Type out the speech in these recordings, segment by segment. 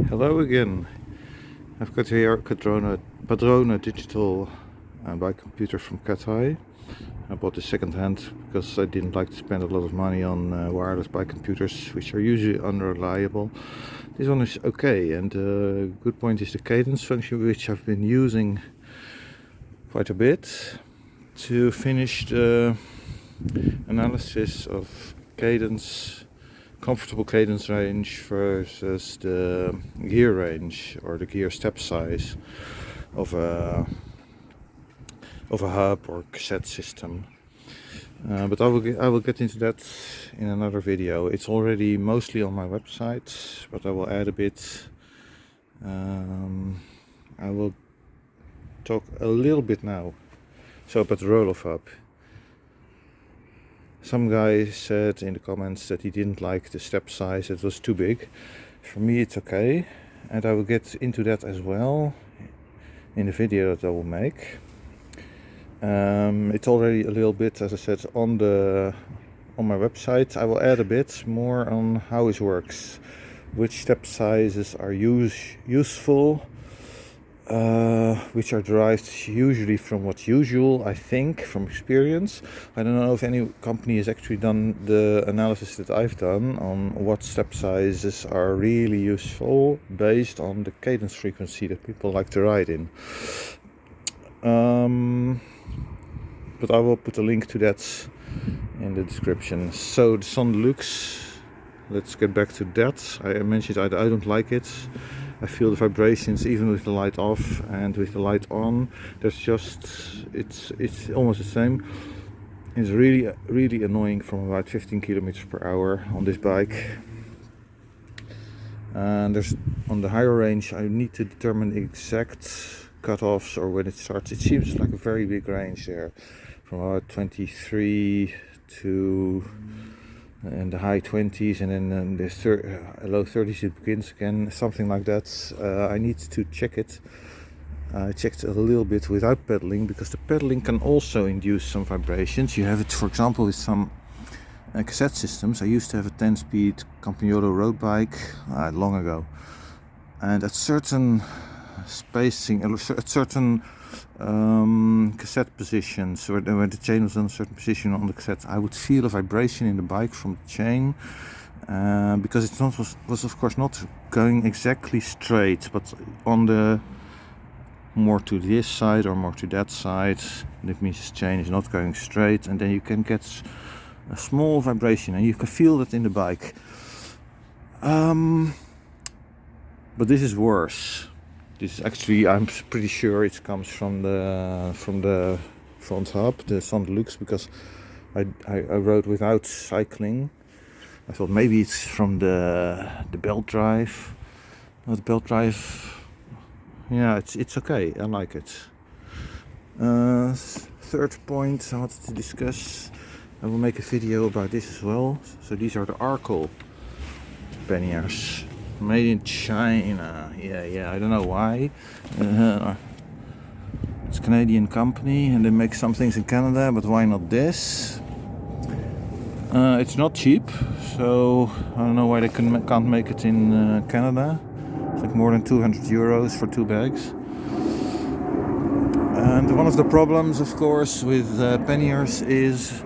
Hello again. I've got here Padrone digital bike computer from Cateye. I bought this second hand because I didn't like to spend a lot of money on wireless bike computers, which are usually unreliable. This one is okay, and the good point is the cadence function, which I've been using quite a bit to finish the analysis of cadence, comfortable cadence range versus the gear range or the gear step size of a hub or cassette system. But I will get into that in another video. It's already mostly on my website, but I will add a bit. I will talk a little bit now. So about the roll-off hub. Some guy said in the comments that he didn't like the step size, it was too big. For me it's okay, and I will get into that as well in the video that I will make. It's already a little bit, as I said, on my website. I will add a bit more on how it works, which step sizes are useful, which are derived usually from what's usual, I think, from experience. I don't know if any company has actually done the analysis that I've done on what step sizes are really useful based on the cadence frequency that people like to ride in. But I will put a link to that in the description. So the Son Deluxe, let's get back to that. I mentioned I don't like it. I feel the vibrations even with the light off and with the light on. There's just, it's almost the same. It's really annoying from about 15 kilometers per hour on this bike. And there's on the higher range I need to determine the exact cutoffs or when it starts. It seems like a very big range there, from about 23 to in the high 20s, and then the low 30s it begins again, something like that. I need to check it. I checked a little bit without pedaling, because the pedaling can also induce some vibrations. You have it, for example, with some cassette systems. I used to have a 10-speed Campagnolo road bike long ago, and at certain spacing, at certain cassette positions where the chain was on a certain position on the cassette, I would feel a vibration in the bike from the chain, because it was of course not going exactly straight, but on the more to this side or more to that side. That means the chain is not going straight, and then you can get a small vibration and you can feel that in the bike. But this is worse. This actually, I'm pretty sure it comes from the front hub, the Son Deluxe, because I rode without cycling. I thought maybe it's from the belt drive. No, the belt drive, yeah, it's okay. I like it. Third point I wanted to discuss. I will make a video about this as well. So these are the Arkel panniers. Made in China. Yeah, I don't know why. It's a Canadian company and they make some things in Canada, but why not this? It's not cheap, so I don't know why they can't make it in Canada. It's like more than 200 euros for 2 bags. And one of the problems, of course, with panniers is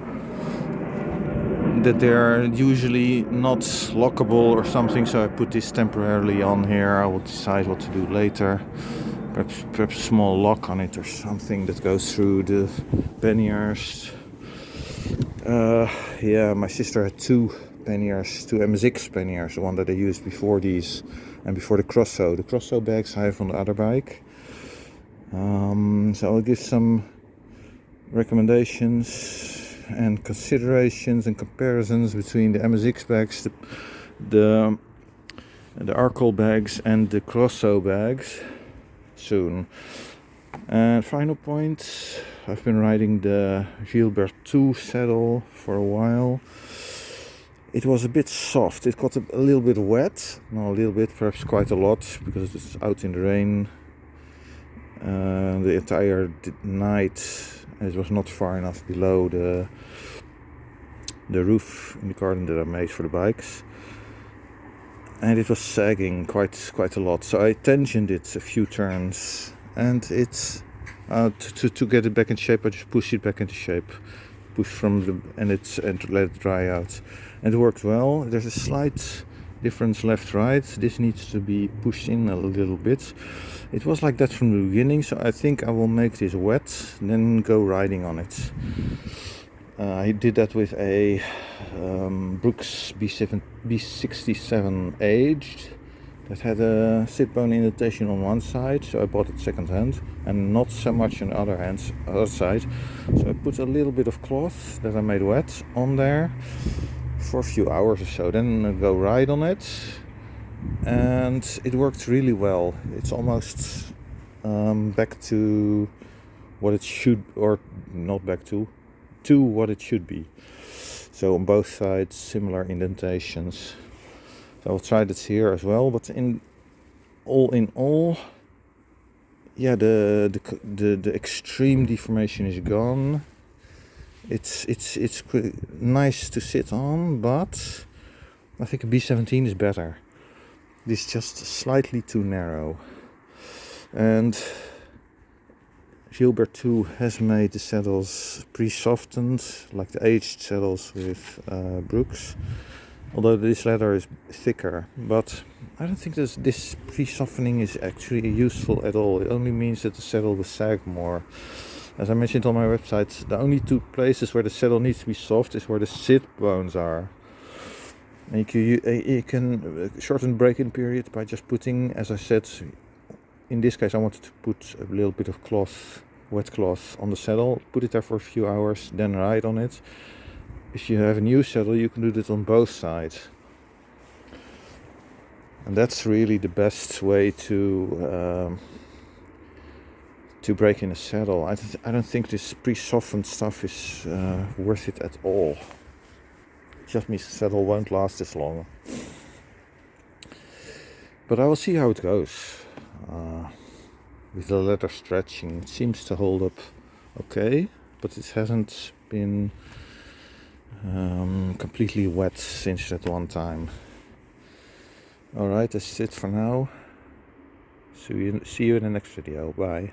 that they're usually not lockable or something, so I put this temporarily on here. I will decide what to do later. Perhaps a small lock on it or something that goes through the panniers. Yeah, my sister had 2 panniers, 2 MSX panniers, the one that I used before these and before the Crosso. The Crosso bags I have on the other bike. So I'll give some recommendations and considerations and comparisons between the MSX bags, the Arkel bags and the Crosso bags soon. And final point, I've been riding the Gilles Berthoud saddle for a while. It was a bit soft, it got a little bit wet, not a little bit, perhaps quite a lot, because it's out in the rain the entire night. It was not far enough below the roof in the garden that I made for the bikes. and it was sagging quite a lot. So I tensioned it a few turns, and it's to get it back in shape. I just push it back into shape, push from the and let it dry out, and it worked well. There's a slight difference left-right. This needs to be pushed in a little bit. It was like that from the beginning, so I think I will make this wet, then go riding on it. I did that with a Brooks B67 aged that had a sit bone indentation on one side, so I bought it second hand, and not so much on the other side. So I put a little bit of cloth that I made wet on there for a few hours or so, then I go ride on it, and it worked really well. It's almost back to what it should, or not back to what it should be. So on both sides, similar indentations. So I'll try this here as well. But in all, yeah, the extreme deformation is gone. It's nice to sit on, but I think a B17 is better. This is just slightly too narrow. And Gilles Berthoud has made the saddles pre-softened, like the aged saddles with Brooks. Although this leather is thicker, but I don't think this pre-softening is actually useful at all. It only means that the saddle will sag more. As I mentioned on my website, the only two places where the saddle needs to be soft is where the sit bones are. And you can shorten break-in period by just putting, as I said, in this case I wanted to put a little bit of cloth, wet cloth, on the saddle, put it there for a few hours, then ride on it. If you have a new saddle, you can do that on both sides. And that's really the best way to break in a saddle. I don't think this pre-softened stuff is worth it at all. It just means the saddle won't last as long. But I will see how it goes. With the leather stretching, it seems to hold up okay, but it hasn't been completely wet since that one time. Alright, that's it for now. See you in the next video. Bye.